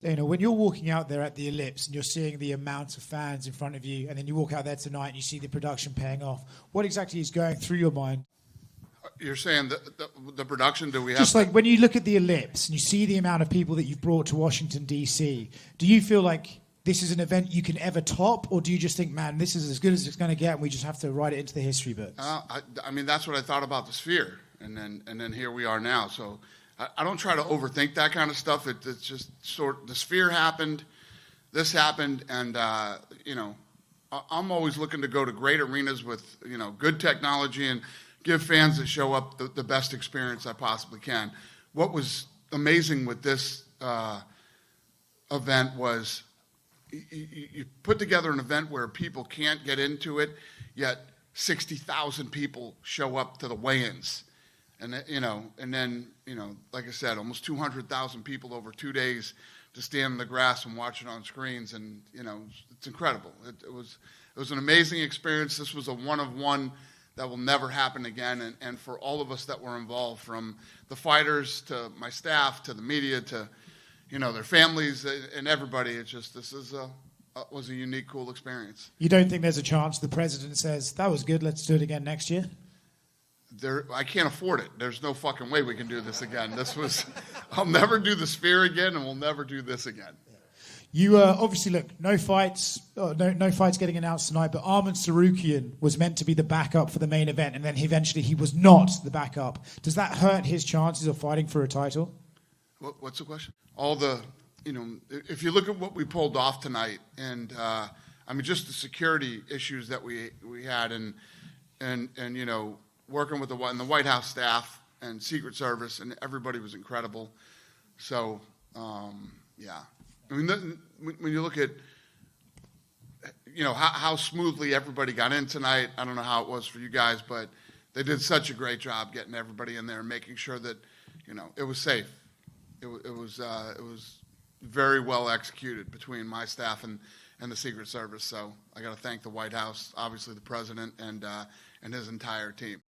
You know, when you're walking out there at the Ellipse and you're seeing the amount of fans in front of you, and then you walk out there tonight and you see the production paying off, what exactly is going through your mind? You're saying the production, do we have... Just like when you look at the Ellipse and you see the amount of people that you've brought to Washington, D.C., do you feel like this is an event you can ever top, or do you just think, man, this is as good as it's going to get and we just have to write it into the history books? I mean, that's what I thought about the Sphere, and then here we are now. So I don't try to overthink that kind of stuff. It's just the Sphere happened, this happened, and, you know, I'm always looking to go to great arenas with, you know, good technology and give fans that show up the best experience I possibly can. What was amazing with this event was you put together an event where people can't get into it, yet 60,000 people show up to the weigh-ins. And, you know, and then, you know, like I said, almost 200,000 people over 2 days to stand in the grass and watch it on screens. And, you know, it's incredible. It was an amazing experience. This was a one-of-one that will never happen again. And for all of us that were involved, from the fighters to my staff to the media to, you know, their families and everybody, it's just, this is was a unique, cool experience. You don't think there's a chance the president says, that was good, let's do it again next year? I can't afford it. There's no fucking way we can do this again. I'll never do the Sphere again, and we'll never do this again. You obviously, look, no fights getting announced tonight, but Arman Sarukian was meant to be the backup for the main event, and then eventually he was not the backup. Does that hurt his chances of fighting for a title? What's the question? You know, if you look at what we pulled off tonight, and I mean, just the security issues that we had, and you know, working with the White House staff and Secret Service, and everybody was incredible. So, yeah. I mean, when you look at, you know, how smoothly everybody got in tonight, I don't know how it was for you guys, but they did such a great job getting everybody in there and making sure that, you know, it was safe. It was very well executed between my staff and the Secret Service. So I got to thank the White House, obviously the president, and his entire team.